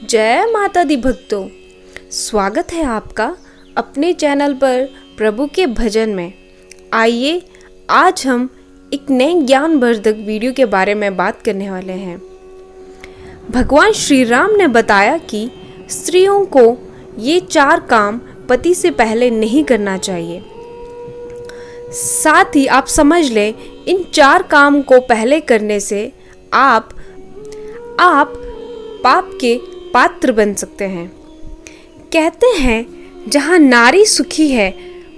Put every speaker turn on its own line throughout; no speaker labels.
जय माता दी भक्तों, स्वागत है आपका अपने चैनल पर प्रभु के भजन में। आइए आज हम एक नए ज्ञानवर्धक वीडियो के बारे में बात करने वाले हैं। भगवान श्री राम ने बताया कि स्त्रियों को ये 4 काम पति से पहले नहीं करना चाहिए। साथ ही आप समझ लें, इन 4 काम को पहले करने से आप पाप के पात्र बन सकते हैं। कहते हैं जहाँ नारी सुखी है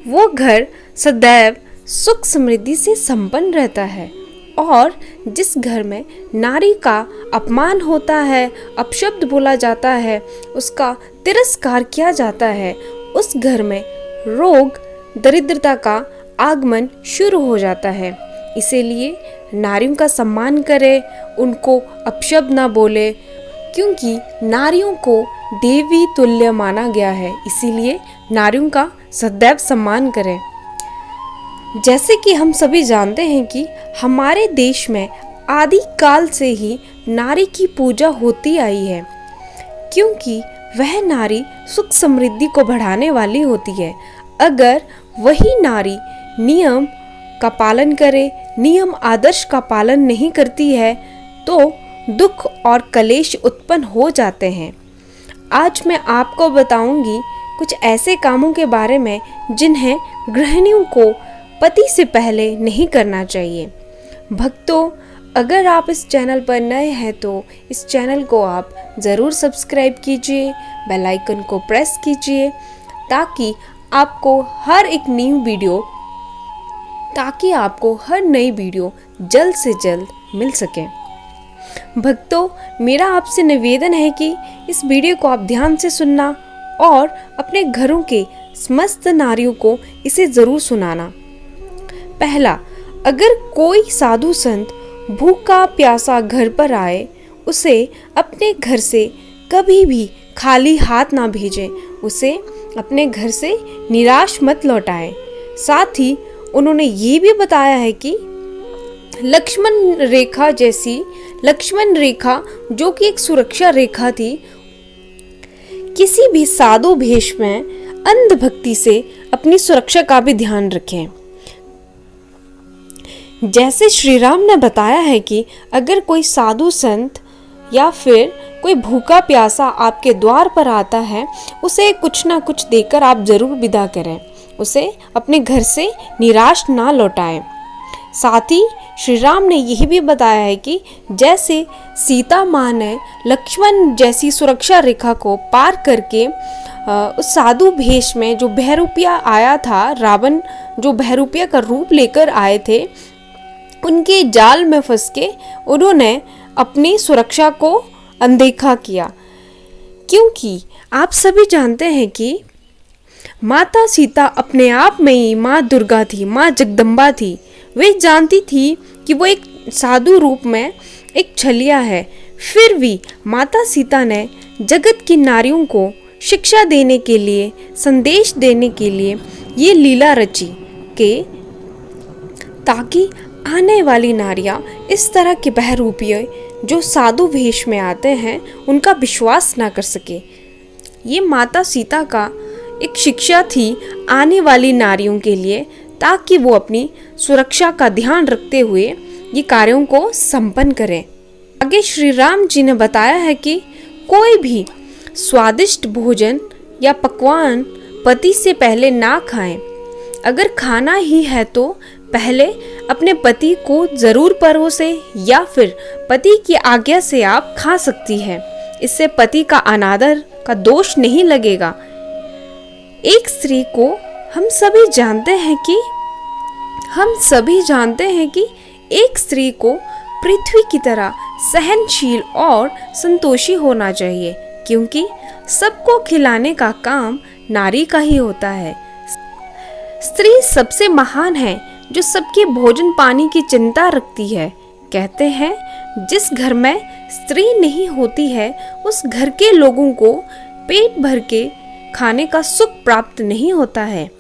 वो घर सदैव सुख समृद्धि से संपन्न रहता है, और जिस घर में नारी का अपमान होता है, अपशब्द बोला जाता है, उसका तिरस्कार किया जाता है, उस घर में रोग दरिद्रता का आगमन शुरू हो जाता है। इसीलिए नारियों का सम्मान करें, उनको अपशब्द ना बोले, क्योंकि नारियों को देवी तुल्य माना गया है। इसीलिए नारियों का सदैव सम्मान करें। जैसे कि हम सभी जानते हैं कि हमारे देश में आदि काल से ही नारी की पूजा होती आई है, क्योंकि वह नारी सुख समृद्धि को बढ़ाने वाली होती है। अगर वही नारी नियम का पालन करे, नियम आदर्श का पालन नहीं करती है, तो दुख और कलेश उत्पन्न हो जाते हैं। आज मैं आपको बताऊंगी कुछ ऐसे कामों के बारे में जिन्हें गृहिणियों को पति से पहले नहीं करना चाहिए। भक्तों, अगर आप इस चैनल पर नए हैं तो इस चैनल को आप ज़रूर सब्सक्राइब कीजिए, बेल आइकन को प्रेस कीजिए, ताकि आपको हर नई वीडियो जल्द से जल्द मिल सके। भक्तों, मेरा आपसे निवेदन है कि इस वीडियो को आप ध्यान से सुनना और अपने घरों के समस्त नारियों को इसे ज़रूर सुनाना। पहला, अगर कोई साधु संत भूखा प्यासा घर पर आए, उसे अपने घर से कभी भी खाली हाथ ना भेजें, उसे अपने घर से निराश मत लौटाएं। साथ ही उन्होंने ये भी बताया है कि लक्ष्मण रेखा जो कि एक सुरक्षा रेखा थी, किसी भी साधु भेष में अंधभक्ति से अपनी सुरक्षा का भी ध्यान रखें। जैसे श्री राम ने बताया है कि अगर कोई साधु संत या फिर कोई भूखा प्यासा आपके द्वार पर आता है, उसे कुछ ना कुछ देकर आप जरूर विदा करें, उसे अपने घर से निराश ना लौटाएं। साथ ही श्री राम ने यह भी बताया है कि जैसे सीता माँ ने लक्ष्मण जैसी सुरक्षा रेखा को पार करके उस साधु भेष में जो बहरूपिया आया था, रावण जो बहरूपिया का रूप लेकर आए थे, उनके जाल में फंस के उन्होंने अपनी सुरक्षा को अनदेखा किया। क्योंकि आप सभी जानते हैं कि माता सीता अपने आप में ही माँ दुर्गा थी, माँ जगदम्बा थी। वे जानती थी कि वो एक साधु रूप में एक छलिया है, फिर भी माता सीता ने जगत की नारियों को शिक्षा देने के लिए, संदेश देने के लिए ये लीला रची कि ताकि आने वाली नारियां इस तरह के बहरूपिये जो साधु वेश में आते हैं उनका विश्वास ना कर सके। ये माता सीता का एक शिक्षा थी आने वाली नारियों के लिए, ताकि वो अपनी सुरक्षा का ध्यान रखते हुए ये कार्यों को संपन्न करें। आगे श्री राम जी ने बताया है कि कोई भी स्वादिष्ट भोजन या पकवान पति से पहले ना खाएं। अगर खाना ही है तो पहले अपने पति को जरूर परोसे, या फिर पति की आज्ञा से आप खा सकती हैं। इससे पति का अनादर का दोष नहीं लगेगा। एक स्त्री को हम सभी जानते हैं कि एक स्त्री को पृथ्वी की तरह सहनशील और संतोषी होना चाहिए, क्योंकि सबको खिलाने का काम नारी का ही होता है। स्त्री सबसे महान है जो सबके भोजन पानी की चिंता रखती है। कहते हैं जिस घर में स्त्री नहीं होती है, उस घर के लोगों को पेट भर के खाने का सुख प्राप्त नहीं होता है।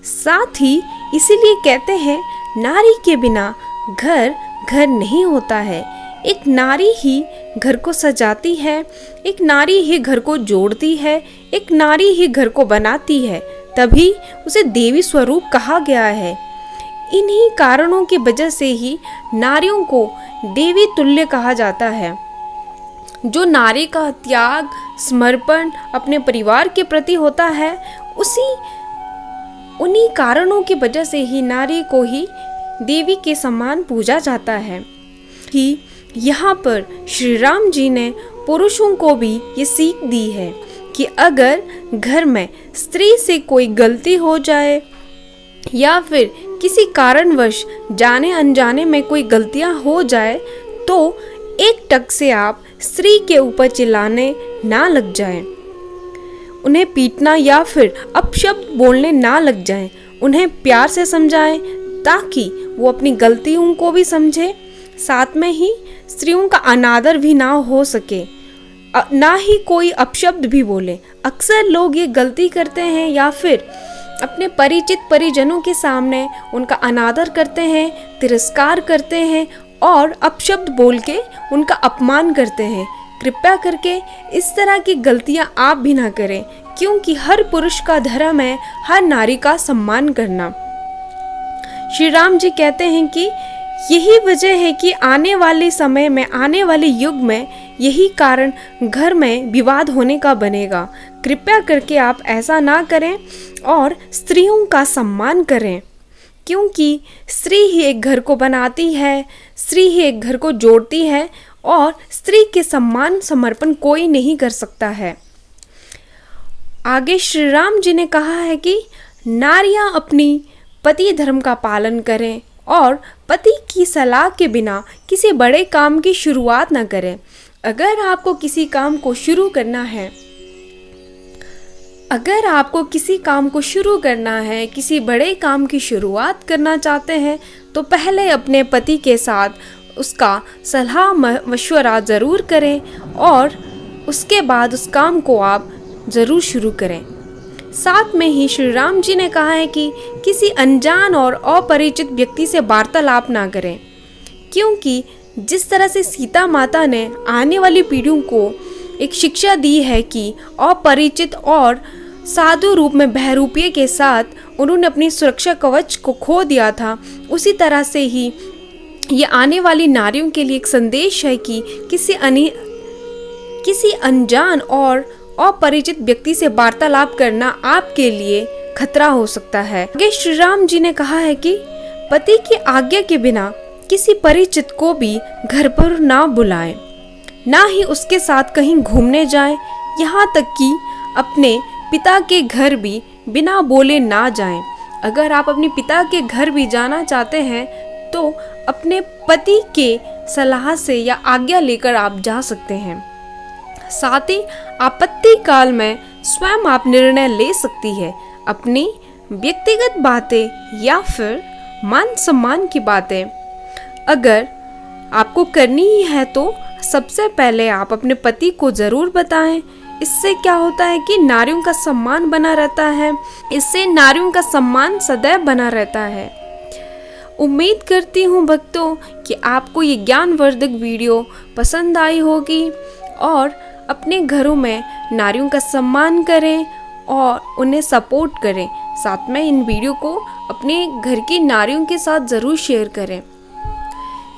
साथ ही इसीलिए कहते हैं नारी के बिना घर घर नहीं होता है। एक नारी ही घर को सजाती है, एक नारी ही घर को जोड़ती है, एक नारी ही घर को बनाती है, तभी उसे देवी स्वरूप कहा गया है। इन्हीं कारणों की वजह से ही नारियों को देवी तुल्य कहा जाता है। जो नारी का त्याग, समर्पण अपने परिवार के प्रति होता है, उन्हीं कारणों की वजह से ही नारी को ही देवी के समान पूजा जाता है। कि यहाँ पर श्री राम जी ने पुरुषों को भी ये सीख दी है कि अगर घर में स्त्री से कोई गलती हो जाए या फिर किसी कारणवश जाने अनजाने में कोई गलतियां हो जाए तो एक टक से आप स्त्री के ऊपर चिल्लाने ना लग जाएं, उन्हें पीटना या फिर अपशब्द बोलने ना लग जाएं, उन्हें प्यार से समझाएं ताकि वो अपनी गलतियों को भी समझे, साथ में ही स्त्रियों का अनादर भी ना हो सके, ना ही कोई अपशब्द भी बोले। अक्सर लोग ये गलती करते हैं या फिर अपने परिचित परिजनों के सामने उनका अनादर करते हैं, तिरस्कार करते हैं और अपशब्द बोल के उनका अपमान करते हैं। कृपया करके इस तरह की गलतियां आप भी ना करें, क्योंकि हर पुरुष का धर्म है हर नारी का सम्मान करना। श्री राम जी कहते हैं कि यही वजह है कि आने वाले समय में, आने वाले युग में यही कारण घर में विवाद होने का बनेगा। कृपया करके आप ऐसा ना करें और स्त्रियों का सम्मान करें, क्योंकि स्त्री ही एक घर को बनाती है, स्त्री ही एक घर को जोड़ती है और स्त्री के सम्मान समर्पण कोई नहीं कर सकता है। आगे श्री राम जी ने कहा है कि नारियां अपनी पति धर्म का पालन करें और पति की सलाह के बिना किसी बड़े काम की शुरुआत न करें। अगर आपको किसी काम को शुरू करना है, किसी बड़े काम की शुरुआत करना चाहते हैं, तो पहले अपने पति के साथ उसका सलाह मशवरा ज़रूर करें और उसके बाद उस काम को आप ज़रूर शुरू करें। साथ में ही श्री राम जी ने कहा है कि किसी अनजान और अपरिचित व्यक्ति से वार्तालाप ना करें, क्योंकि जिस तरह से सीता माता ने आने वाली पीढ़ियों को एक शिक्षा दी है कि अपरिचित और साधु रूप में बहरूपिये के साथ उन्होंने अपनी सुरक्षा कवच को खो दिया था, उसी तरह से ही ये आने वाली नारियों के लिए एक संदेश है कि किसी अनजान और अपरिचित व्यक्ति से वार्तालाप करना आपके लिए खतरा हो सकता है। आगे श्री राम जी ने कहा है कि पति की आज्ञा के बिना किसी परिचित को भी घर पर ना बुलाएं, ना ही उसके साथ कहीं घूमने जाएं, यहाँ तक कि अपने पिता के घर भी बिना बोले ना जाएं। अगर आप अपने पिता के घर भी जाना चाहते हैं तो अपने पति के सलाह से या आज्ञा लेकर आप जा सकते हैं। साथ ही आपत्ति काल में स्वयं आप निर्णय ले सकती है। अपनी व्यक्तिगत बातें या फिर मान सम्मान की बातें अगर आपको करनी ही है तो सबसे पहले आप अपने पति को ज़रूर बताएं। इससे क्या होता है कि नारियों का सम्मान बना रहता है, इससे नारियों का सम्मान सदैव बना रहता है। उम्मीद करती हूँ भक्तों कि आपको ये ज्ञानवर्धक वीडियो पसंद आई होगी और अपने घरों में नारियों का सम्मान करें और उन्हें सपोर्ट करें। साथ में इन वीडियो को अपने घर की नारियों के साथ ज़रूर शेयर करें।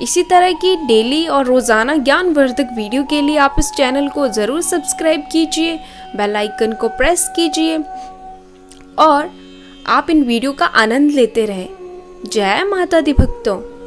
इसी तरह की डेली और रोज़ाना ज्ञानवर्धक वीडियो के लिए आप इस चैनल को ज़रूर सब्सक्राइब कीजिए, बेल आइकन को प्रेस कीजिए और आप इन वीडियो का आनंद लेते रहें। जय माता दी भक्तों।